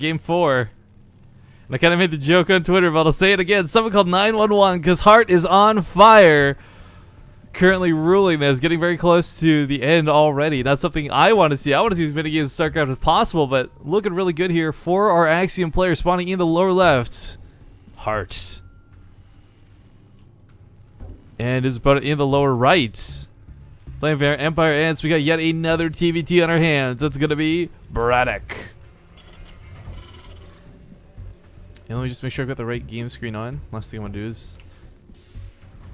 Game 4. And I kind of made the joke on Twitter, but I'll say it again. Someone called 911 because Heart is on fire. Currently ruling this, getting very close to the end already. Not something I want to see. I want to see as many games of StarCraft as possible, but looking really good here for our Axiom player spawning in the lower left. Heart. And his opponent in the lower right. Playing for Empire-Ence, we got yet another TVT on our hands. It's going to be BratOK. And let me just make sure I've got the right game screen on. Last thing I want to do is...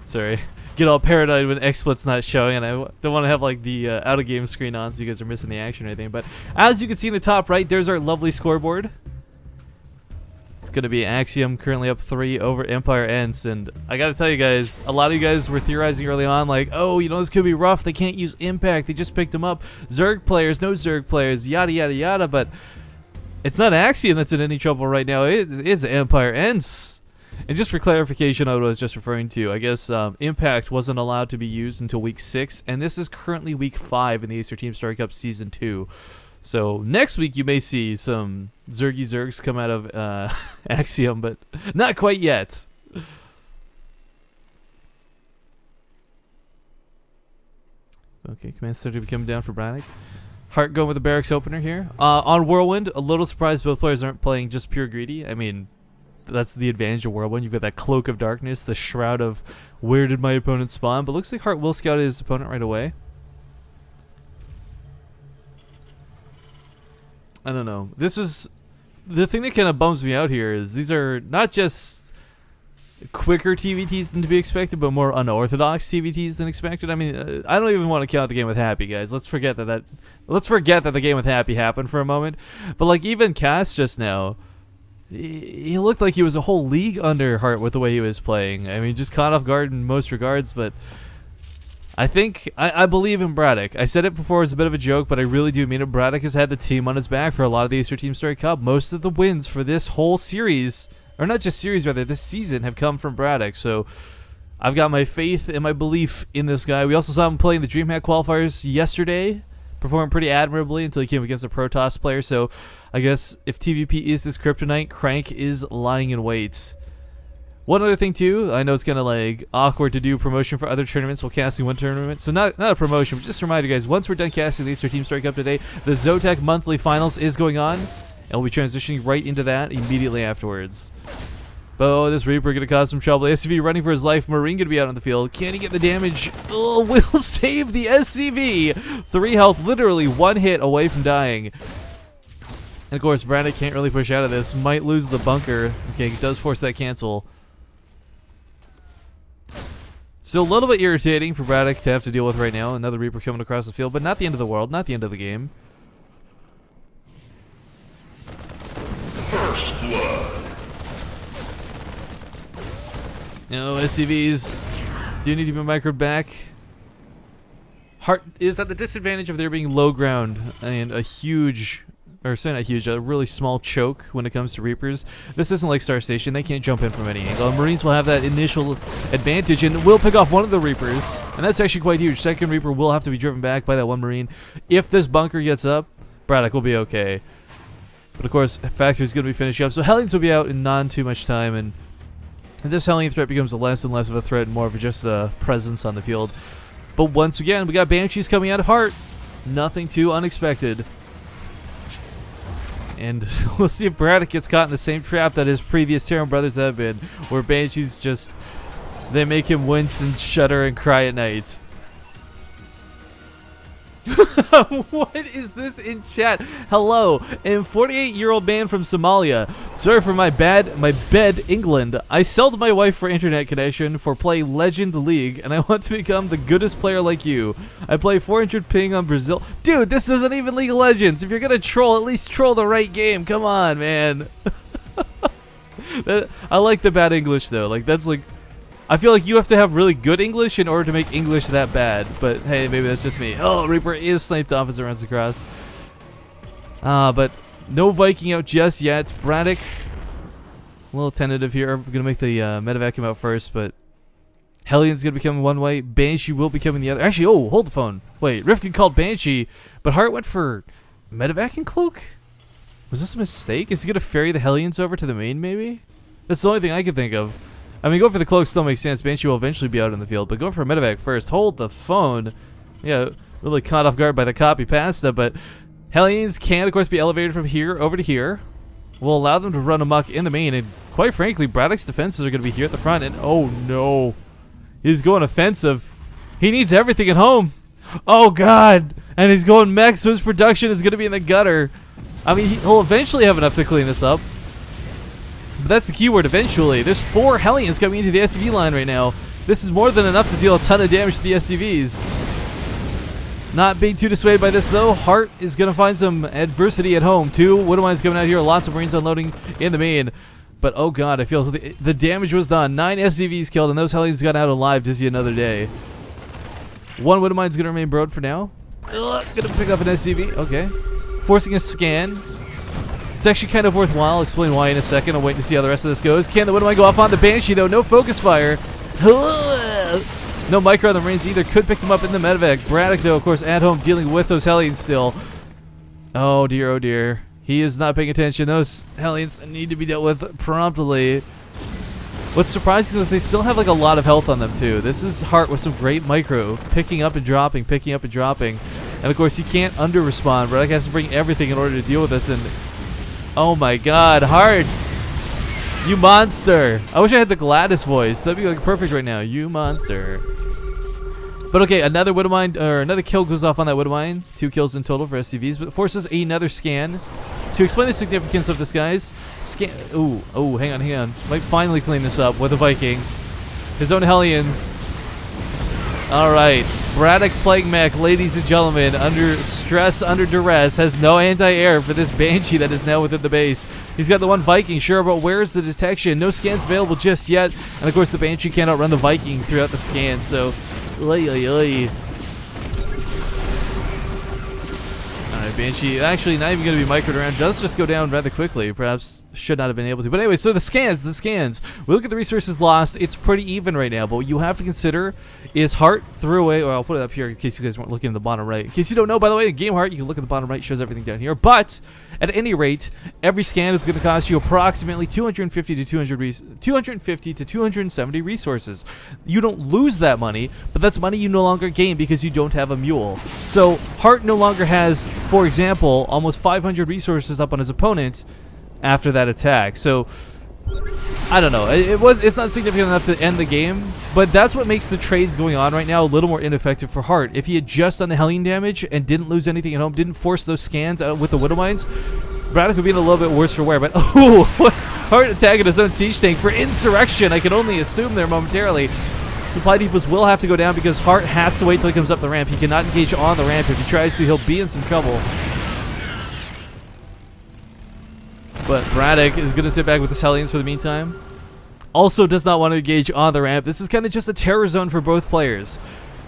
Sorry. Get all paranoid when XSplit's not showing, and I don't want to have like the out-of-game screen on so you guys are missing the action or anything. But as you can see in the top right, there's our lovely scoreboard. It's going to be Axiom currently up 3 over Empire-Ence, and I got to tell you guys, a lot of you guys were theorizing early on like, oh, you know, this could be rough. They can't use Impact. They just picked him up. Zerg players, no Zerg players, yada, yada, yada. But it's not Axiom that's in any trouble right now. It's Empire-Ence. And just for clarification on what I was just referring to, I guess Impact wasn't allowed to be used until week 6, and this is currently week 5 in the Acer Team Story Cup Season 2. So next week you may see some Zergs come out of Axiom, but not quite yet. Okay, command started to come down for BratOK. Heart going with the Barracks opener here. On Whirlwind, a little surprised both players aren't playing just pure greedy. I mean, that's the advantage of Whirlwind. You've got that Cloak of Darkness, the shroud of where did my opponent spawn, but looks like Heart will scout his opponent right away. I don't know. This is the thing that kind of bums me out here is these are not just quicker TVTs than to be expected, but more unorthodox TVTs than expected. I mean, I don't even want to count the game with Happy, guys. Let's forget that the game with Happy happened for a moment. But like even Cass just now, he looked like he was a whole league under Heart with the way he was playing. I mean, just caught off guard in most regards, but I think, I believe in BratOK. I said it before as a bit of a joke, but I really do mean it. BratOK has had the team on his back for a lot of the Acer Team Story Cup. Most of the wins for this whole series, or not just series rather, this season have come from BratOK. So I've got my faith and my belief in this guy. We also saw him playing the DreamHack qualifiers yesterday, performing pretty admirably until he came against a Protoss player. So I guess if TVP is his kryptonite, Crank is lying in wait. One other thing too, I know it's kind of like awkward to do promotion for other tournaments while casting one tournament, so not a promotion, but just a reminder, guys, once we're done casting the Acer Team Story Cup today, the Zotac monthly finals is going on, and we'll be transitioning right into that immediately afterwards. But oh, this Reaper gonna cause some trouble. The SCV running for his life. Marine gonna be out on the field. Can he get the damage? Oh, will save the SCV. 3 health, literally 1 hit away from dying. And of course, BratOK can't really push out of this. Might lose the bunker. Okay, he does force that cancel. So a little bit irritating for BratOK to have to deal with right now. Another Reaper coming across the field, but not the end of the world, not the end of the game. First blood. No, SCVs do need to be microed back. Heart is at the disadvantage of there being low ground and a huge, or sorry, not huge, a really small choke when it comes to Reapers. This isn't like Star Station. They can't jump in from any angle. Marines will have that initial advantage and will pick off one of the Reapers. And that's actually quite huge. Second Reaper will have to be driven back by that one Marine. If this bunker gets up, BratOK will be okay. But of course, Factory's going to be finishing up. So Hellions will be out in non too much time. And this Hellion threat becomes less and less of a threat and more of just a presence on the field. But once again, we got Banshees coming out of Heart. Nothing too unexpected. And we'll see if BratOK gets caught in the same trap that his previous Terran brothers have been, where Banshees just, they make him wince and shudder and cry at night. What is this in chat? Hello, I'm 48-year-old man from Somalia. Sorry for my bed, England. I sold my wife for internet connection for play Legend League, and I want to become the goodest player like you. I play 400 ping on Brazil. Dude, this isn't even League of Legends. If you're gonna troll, at least troll the right game. Come on, man. I like the bad English though. Like that's like, I feel like you have to have really good English in order to make English that bad. But hey, maybe that's just me. Oh, Reaper is sniped off as it runs across. But no Viking out just yet. BratOK, a little tentative here. We're going to make the medevac come out first, but Hellion's going to become one way. Banshee will be coming the other. Actually, oh, hold the phone. Wait, Rifkin called Banshee, but Heart went for medevac and Cloak? Was this a mistake? Is he gonna ferry the Hellions over to the main, maybe? That's the only thing I could think of. I mean, go for the cloak still makes sense. Banshee will eventually be out in the field, but go for a medevac first. Hold the phone. Yeah, really caught off guard by the copy pasta, but Hellions can, of course, be elevated from here over to here. We'll allow them to run amok in the main, and quite frankly, BratOK's defenses are going to be here at the front, and oh no. He's going offensive. He needs everything at home. Oh god. And he's going mech, so his production is going to be in the gutter. I mean, he'll eventually have enough to clean this up. But that's the keyword, eventually. There's 4 Hellions coming into the SCV line right now. This is more than enough to deal a ton of damage to the SCVs. Not being too dissuaded by this, though. Hart is going to find some adversity at home. 2 Widowmines coming out here. Lots of Marines unloading in the main. But, oh god, I feel the damage was done. 9 SCVs killed, and those Hellions got out alive to see another day. 1 Widowmine's going to remain broed for now. Going to pick up an SCV. Okay. Forcing a scan. It's actually kind of worthwhile. I'll explain why in a second. I'll wait to see how the rest of this goes. Can the Widowmine go off on the Banshee, though? No focus fire. No micro on the Marines either. Could pick them up in the medevac. BratOK, though, of course, at home dealing with those Hellions still. Oh, dear, oh, dear. He is not paying attention. Those Hellions need to be dealt with promptly. What's surprising is they still have, like, a lot of health on them, too. This is Hart with some great micro. Picking up and dropping, picking up and dropping. And, of course, he can't under-respond. BratOK has to bring everything in order to deal with this. And, oh, my God. Hart! You monster! I wish I had the Gladys voice. That'd be like perfect right now. You monster. But okay, another Widowmine, or another kill goes off on that Widowmine. 2 kills in total for SCVs, but forces another scan. To explain the significance of this, guys, scan. Ooh, hang on. Might finally clean this up with a Viking. His own Hellions. Alright. BratOK Plague Mech, ladies and gentlemen, under stress, under duress, has no anti-air for this Banshee that is now within the base. He's got the 1 Viking, sure, but where's the detection? No scans available just yet. And of course, the Banshee can't outrun the Viking throughout the scan, so. Alright, Banshee, actually not even going to be microed around, does just go down rather quickly. Perhaps should not have been able to. But anyway, so the scans. We look at the resources lost. It's pretty even right now, but what you have to consider is Hart threw away, or I'll put it up here in case you guys weren't looking in the bottom right. In case you don't know, by the way, in Game Hart, you can look at the bottom right, shows everything down here. But at any rate, every scan is going to cost you approximately 250 to 270 resources. You don't lose that money, but that's money you no longer gain because you don't have a mule. So Hart no longer has, for example, almost 500 resources up on his opponent after that attack. So I don't know. It's not significant enough to end the game, but that's what makes the trades going on right now a little more ineffective for Hart. If he had just done the Hellion damage and didn't lose anything at home, didn't force those scans out with the Widowmines, BratOK would be in a little bit worse for wear. But Hart attacking his own siege tank for insurrection. I can only assume there momentarily. Supply depots will have to go down because Hart has to wait till he comes up the ramp. He cannot engage on the ramp. If he tries to, he'll be in some trouble. But BratOK is going to sit back with his Hellions for the meantime. Also does not want to engage on the ramp. This is kind of just a terror zone for both players.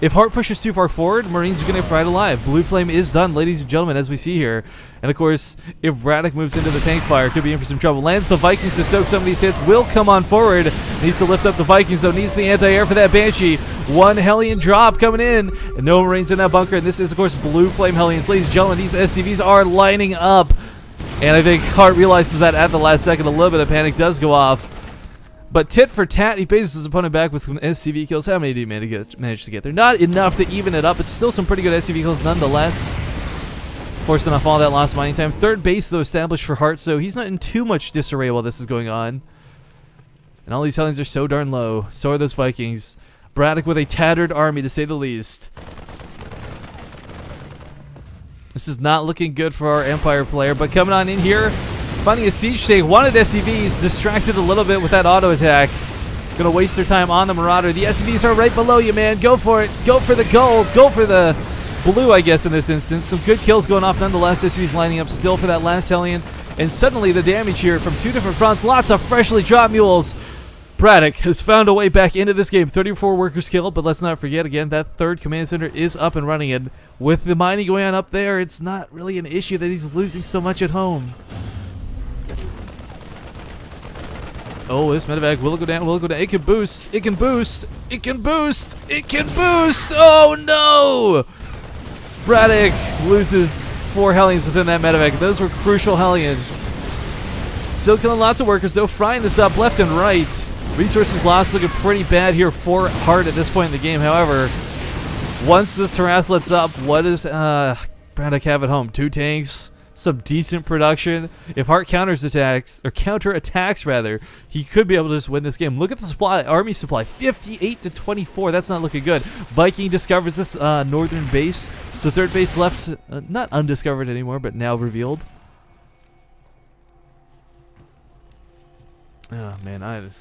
If Hart pushes too far forward, Marines are going to get fried alive. Blue Flame is done, ladies and gentlemen, as we see here. And of course, if BratOK moves into the tank fire, could be in for some trouble. Lands the Vikings to soak some of these hits. Will come on forward. Needs to lift up the Vikings, though. Needs the anti-air for that Banshee. 1 Hellion drop coming in. And no Marines in that bunker. And this is, of course, Blue Flame Hellions. Ladies and gentlemen, these SCVs are lining up. And I think Hart realizes that at the last second. A little bit of panic does go off. But tit for tat, he pays his opponent back with some SCV kills. How many do you manage to get there? Not enough to even it up. It's still some pretty good SCV kills nonetheless. Forcing off all that lost mining time. 3rd base, though, established for Hart, so he's not in too much disarray while this is going on. And all these Hellions are so darn low. So are those Vikings. BratOK with a tattered army, to say the least. This is not looking good for our Empire player, but coming on in here, finding a siege tank, wanted SCVs, distracted a little bit with that auto attack. Gonna waste their time on the Marauder. The SCVs are right below you, man. Go for it. Go for the gold. Go for the blue, I guess, in this instance. Some good kills going off nonetheless. SCVs lining up still for that last Hellion. And suddenly the damage here from 2 different fronts. Lots of freshly dropped mules. BratOK has found a way back into this game. 34 workers killed, but let's not forget, again, that 3rd command center is up and running. And with the mining going on up there, it's not really an issue that he's losing so much at home. Oh, this medevac will go down, will go down. It can boost, it can boost, it can boost, it can boost! Oh no! BratOK loses 4 Hellions within that medevac. Those were crucial Hellions. Still killing lots of workers, though, frying this up left and right. Resources lost looking pretty bad here for Hart at this point in the game. However, once this harass lets up, what does BratOK have at home? 2 tanks, some decent production. If Hart counterattacks rather, he could be able to just win this game. Look at the supply, army supply, 58 to 24. That's not looking good. Viking discovers this northern base, so third base left, not undiscovered anymore, but now revealed. Oh man,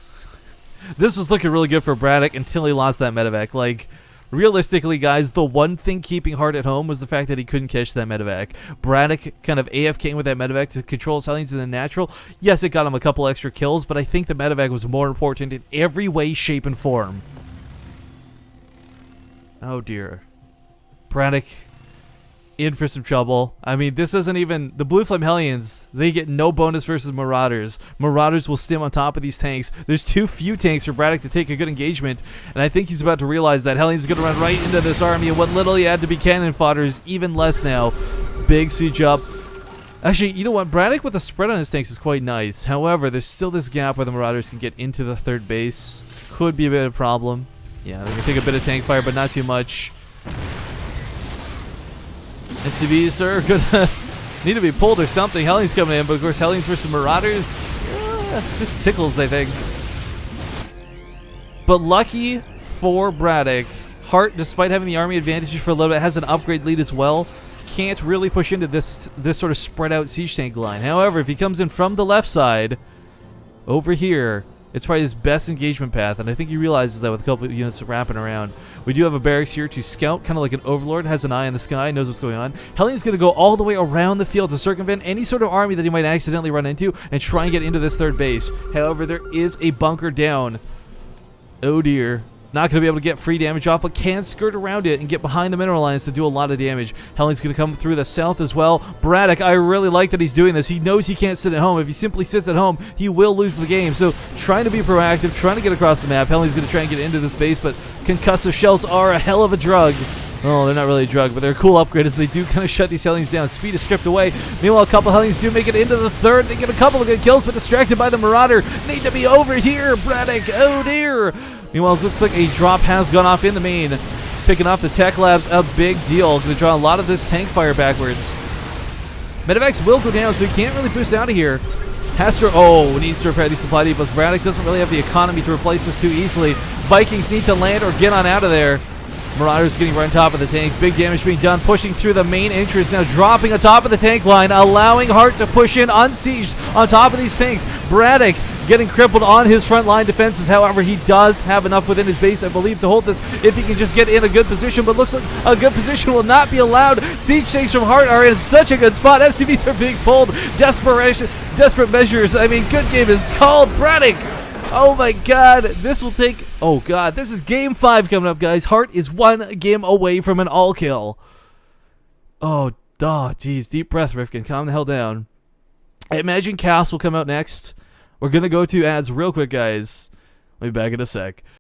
this was looking really good for BratOK until he lost that medevac. Like, realistically, guys, the one thing keeping Hart at home was the fact that he couldn't catch that medevac. BratOK kind of AFKing with that medevac to control his Hellions in the natural. Yes, it got him a couple extra kills, but I think the medevac was more important in every way, shape, and form. Oh dear. BratOK in for some trouble. I mean, this isn't even... The Blue Flame Hellions, they get no bonus versus Marauders. Marauders will stim on top of these tanks. There's too few tanks for BratOK to take a good engagement, and I think he's about to realize that Hellions is going to run right into this army, and what little he had to be cannon fodder is even less now. Big siege up. Actually, you know what? BratOK with the spread on his tanks is quite nice. However, there's still this gap where the Marauders can get into the third base. Could be a bit of a problem. Yeah, they're going to take a bit of tank fire, but not too much. SCVs are gonna need to be pulled or something. Hellions coming in, but of course Hellions versus Marauders, just tickles, I think. But lucky for BratOK, Hart, despite having the army advantages for a little bit, has an upgrade lead as well. Can't really push into this sort of spread out siege tank line. However, if he comes in from the left side, over here, it's probably his best engagement path, and I think he realizes that with a couple of units wrapping around. We do have a barracks here to scout, kind of like an overlord, has an eye in the sky, knows what's going on. Hellion's going to go all the way around the field to circumvent any sort of army that he might accidentally run into and try and get into this third base. However, there is a bunker down. Oh dear. Not going to be able to get free damage off, but can skirt around it and get behind the mineral lines to do a lot of damage. Hellion's going to come through the south as well. BratOK, I really like that he's doing this. He knows he can't sit at home. If he simply sits at home, he will lose the game. So trying to be proactive, trying to get across the map. Hellion's going to try and get into this base, but concussive shells are a hell of a drug. Oh, they're not really a drug, but they're a cool upgrade as they do kind of shut these Hellions down. Speed is stripped away. Meanwhile, a couple Hellions do make it into the third. They get a couple of good kills, but distracted by the Marauder. Need to be over here, BratOK. Oh, dear. Meanwhile, it looks like a drop has gone off in the main. Picking off the Tech Labs, a big deal. Going to draw a lot of this tank fire backwards. Medevacs will go down, so he can't really boost out of here. Has to, needs to repair these supply depots. BratOK doesn't really have the economy to replace this too easily. Vikings need to land or get on out of there. Marauders getting right on top of the tanks. Big damage being done. Pushing through the main entrance. Now dropping on top of the tank line. Allowing Hart to push in unsieged on top of these tanks. BratOK getting crippled on his front line defenses. However, he does have enough within his base, I believe, to hold this if he can just get in a good position. But looks like a good position will not be allowed. Siege tanks from Hart are in such a good spot. SCVs are being pulled. Desperate measures. I mean, good game is called. BratOK. Oh my god, this will take... Oh god, this is game 5 coming up, guys. Hart is 1 game away from an all-kill. Oh, jeez. Deep breath, Rifkin. Calm the hell down. I imagine Chaos will come out next. We're going to go to ads real quick, guys. I'll be back in a sec.